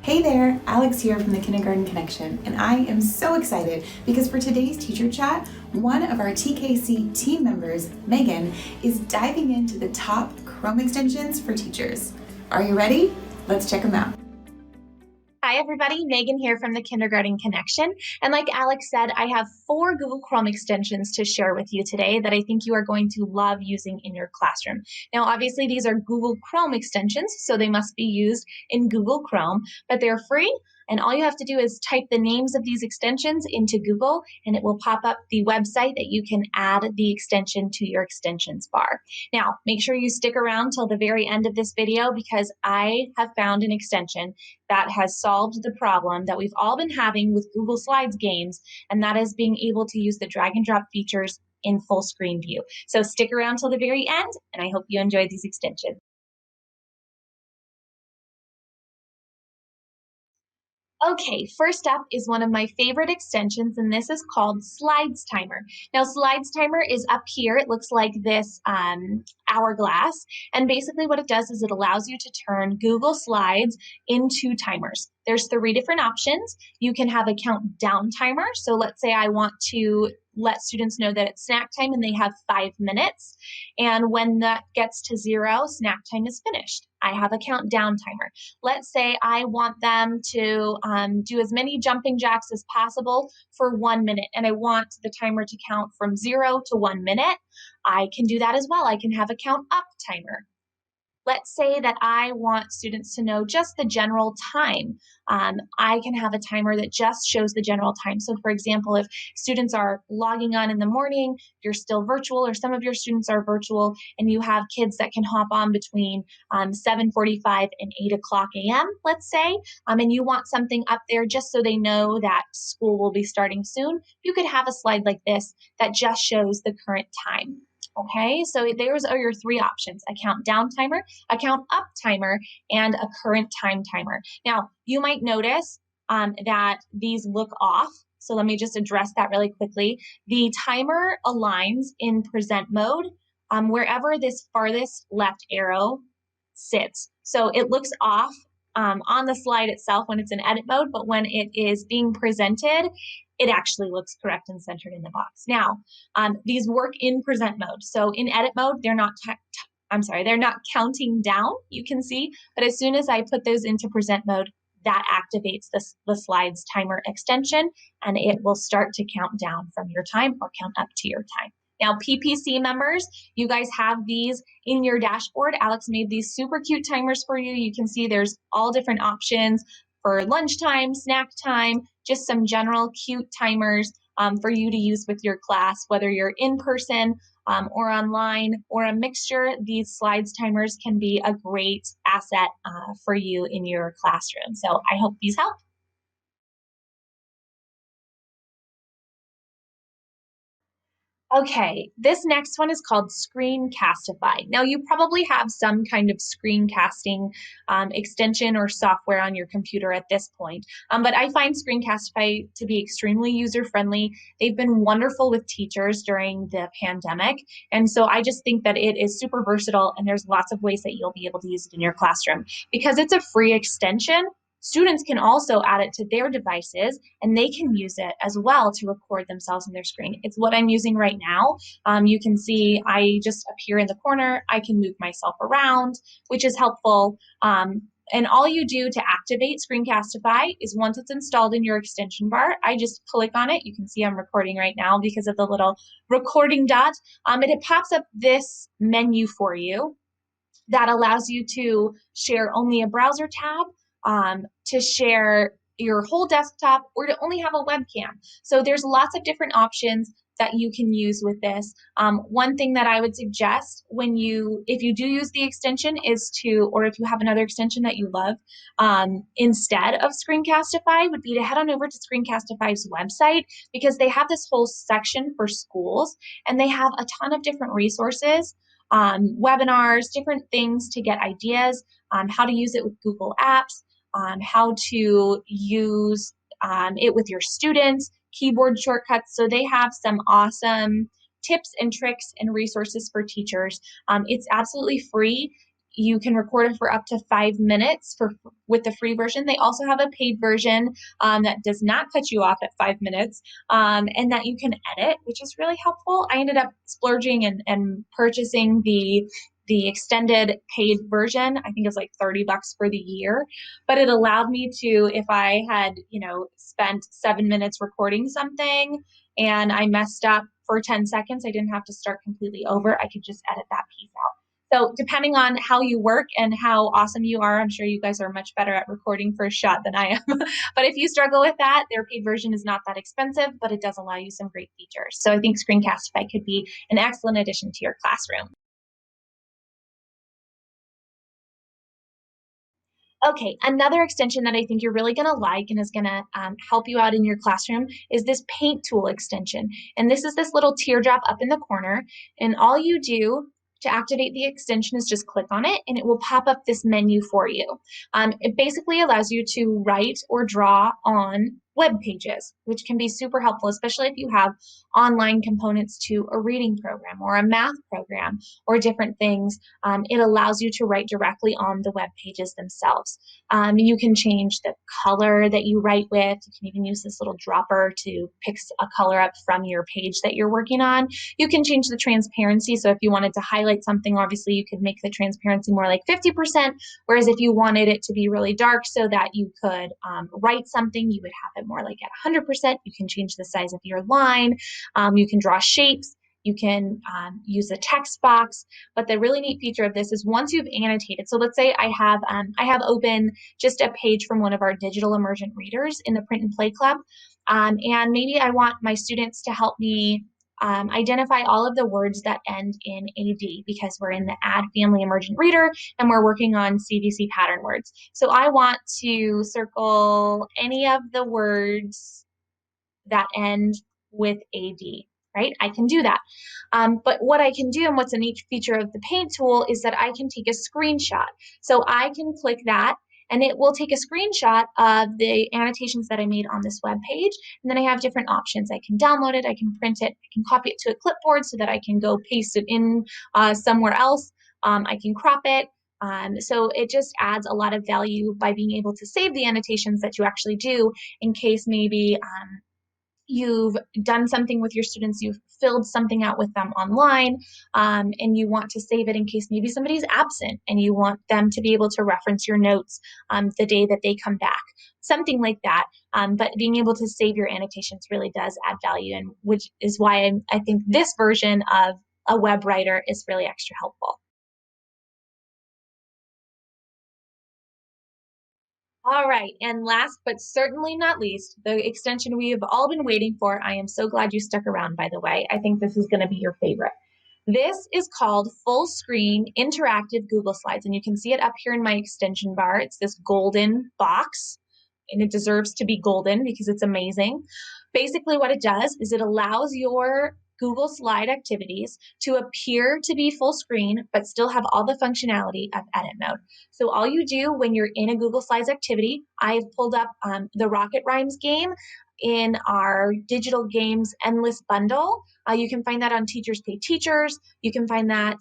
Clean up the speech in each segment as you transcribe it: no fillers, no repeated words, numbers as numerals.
Hey there, Alex here from the Kindergarten Connection, and I am so excited because for today's teacher chat, one of our TKC team members, Megan, is diving into the top Chrome extensions for teachers. Are you ready? Let's check them out. Hi everybody, Megan here from the Kindergarten Connection. And like Alex said, I have 4 Google Chrome extensions to share with you today that I think you are going to love using in your classroom. Now, obviously these are Google Chrome extensions, so they must be used in Google Chrome, but they're free. And all you have to do is type the names of these extensions into Google and it will pop up the website that you can add the extension to your extensions bar. Now, make sure you stick around till the very end of this video because I have found an extension that has solved the problem that we've all been having with Google Slides games, and that is being able to use the drag and drop features in full screen view. So stick around till the very end, and I hope you enjoy these extensions. Okay, first up is one of my favorite extensions, and this is called Slides Timer. Now, Slides Timer is up here. It looks like this hourglass, and basically what it does is it allows you to turn Google Slides into timers. There's 3 different options. You can have a countdown timer. So let's say I want to let students know that it's snack time and they have 5 minutes. And when that gets to 0, snack time is finished. I have a countdown timer. Let's say I want them to do as many jumping jacks as possible for 1 minute, and I want the timer to count from 0 to 1 minute. I can do that as well. I can have a count up timer. Let's say that I want students to know just the general time. I can have a timer that just shows the general time. So for example, if students are logging on in the morning, you're still virtual, or some of your students are virtual, and you have kids that can hop on between 7:45 and 8 o'clock a.m., let's say, and you want something up there just so they know that school will be starting soon, you could have a slide like this that just shows the current time. Okay, so those are your 3 options: a countdown timer, a count up timer, and a current time timer. Now, you might notice that these look off. So let me just address that really quickly. The timer aligns in present mode wherever this farthest left arrow sits. So it looks off on the slide itself when it's in edit mode, but when it is being presented, it actually looks correct and centered in the box. Now, these work in present mode. So in edit mode, they're not counting down, you can see, but as soon as I put those into present mode, that activates the slides timer extension, and it will start to count down from your time or count up to your time. Now, PPC members, you guys have these in your dashboard. Alex made these super cute timers for you. You can see there's all different options for lunchtime, snack time, just some general cute timers for you to use with your class, whether you're in person or online or a mixture. These slides timers can be a great asset for you in your classroom. So I hope these help. Okay, this next one is called Screencastify. Now, you probably have some kind of screencasting extension or software on your computer at this point, but I find Screencastify to be extremely user-friendly. They've been wonderful with teachers during the pandemic, and so I just think that it is super versatile, and there's lots of ways that you'll be able to use it in your classroom. Because it's a free extension, students can also add it to their devices, and they can use it as well to record themselves on their screen. It's what I'm using right now. You can see I just appear in the corner. I can move myself around, which is helpful. And all you do to activate Screencastify is once it's installed in your extension bar, I just click on it. You can see I'm recording right now because of the little recording dot. And it pops up this menu for you that allows you to share only a browser tab, to share your whole desktop, or to only have a webcam. So there's lots of different options that you can use with this. One thing that I would suggest if you do use the extension or if you have another extension that you love, instead of Screencastify would be to head on over to Screencastify's website, because they have this whole section for schools, and they have a ton of different resources, webinars, different things to get ideas, how to use it with Google Apps, how to use it with your students, keyboard shortcuts. So they have some awesome tips and tricks and resources for teachers. It's absolutely free. you can record it for up to 5 minutes with the free version. They also have a paid version that does not cut you off at 5 minutes, and that you can edit, which is really helpful. I ended up splurging and purchasing the extended paid version. I think it's like $30 for the year, but it allowed me to, if I had, spent 7 minutes recording something and I messed up for 10 seconds, I didn't have to start completely over. I could just edit that piece out. So depending on how you work and how awesome you are, I'm sure you guys are much better at recording first shot than I am. But if you struggle with that, their paid version is not that expensive, but it does allow you some great features. So I think Screencastify could be an excellent addition to your classroom. Okay, another extension that I think you're really gonna like and is gonna help you out in your classroom is this paint tool extension. And this is this little teardrop up in the corner. And all you do to activate the extension is just click on it and it will pop up this menu for you. It basically allows you to write or draw on web pages, which can be super helpful, especially if you have online components to a reading program or a math program or different things. It allows you to write directly on the web pages themselves. You can change the color that you write with. You can even use this little dropper to pick a color up from your page that you're working on. You can change the transparency. So if you wanted to highlight something, obviously you could make the transparency more like 50%, whereas if you wanted it to be really dark so that you could write something, you would have it more like at 100%. You can change the size of your line. You can draw shapes. You can use a text box. But the really neat feature of this is once you've annotated, so let's say I have open just a page from one of our digital immersion readers in the Print and Play Club, and maybe I want my students to help me identify all of the words that end in AD because we're in the Add Family Emergent Reader and we're working on CVC pattern words. So I want to circle any of the words that end with AD, right? I can do that. But what I can do and what's a neat feature of the paint tool is that I can take a screenshot. So I can click that and it will take a screenshot of the annotations that I made on this web page. And then I have different options. I can download it, I can print it, I can copy it to a clipboard so that I can go paste it in somewhere else. I can crop it. So it just adds a lot of value by being able to save the annotations that you actually do in case maybe you've done something with your students, you've filled something out with them online, and you want to save it in case maybe somebody's absent and you want them to be able to reference your notes the day that they come back, something like that. But being able to save your annotations really does add value, and which is why I think this version of a web writer is really extra helpful. All right, and last but certainly not least, the extension we have all been waiting for. I am so glad you stuck around, by the way. I think this is going to be your favorite. This is called Full Screen Interactive Google Slides, and you can see it up here in my extension bar. It's this golden box, and it deserves to be golden because it's amazing. Basically, what it does is it allows your Google Slide activities to appear to be full screen, but still have all the functionality of edit mode. So all you do when you're in a Google Slides activity, I've pulled up the Rocket Rhymes game in our digital games endless bundle. You can find that on Teachers Pay Teachers. You can find that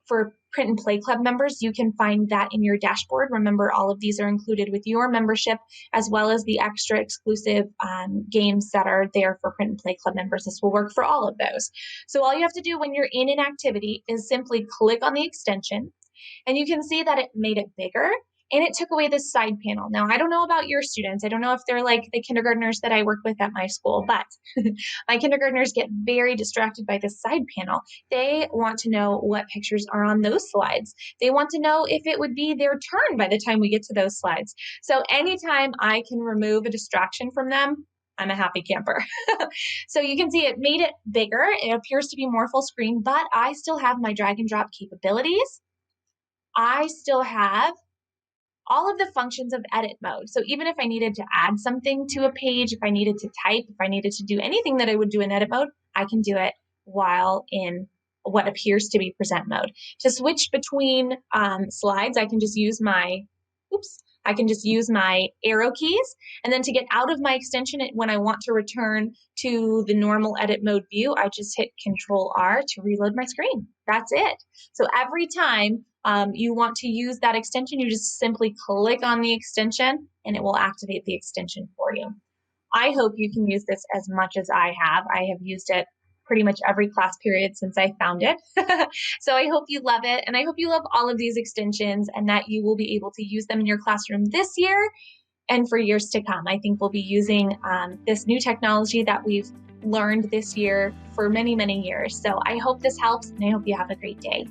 for Print and Play Club members. You can find that in your dashboard. Remember, all of these are included with your membership, as well as the extra exclusive games that are there for Print and Play Club members. This will work for all of those. So all you have to do when you're in an activity is simply click on the extension, and you can see that it made it bigger and it took away this side panel. Now, I don't know about your students. I don't know if they're like the kindergartners that I work with at my school, but my kindergartners get very distracted by this side panel. They want to know what pictures are on those slides. They want to know if it would be their turn by the time we get to those slides. So anytime I can remove a distraction from them, I'm a happy camper. So you can see it made it bigger. It appears to be more full screen, but I still have my drag and drop capabilities. I still have all of the functions of edit mode. So even if I needed to add something to a page, if I needed to type, if I needed to do anything that I would do in edit mode, I can do it while in what appears to be present mode. To switch between slides, I can just use my arrow keys. And then to get out of my extension, when I want to return to the normal edit mode view, I just hit Control R to reload my screen. That's it. So every time you want to use that extension, you just simply click on the extension and it will activate the extension for you. I hope you can use this as much as I have. I have used it pretty much every class period since I found it. So I hope you love it. And I hope you love all of these extensions and that you will be able to use them in your classroom this year and for years to come. I think we'll be using this new technology that we've learned this year for many, many years. So I hope this helps and I hope you have a great day.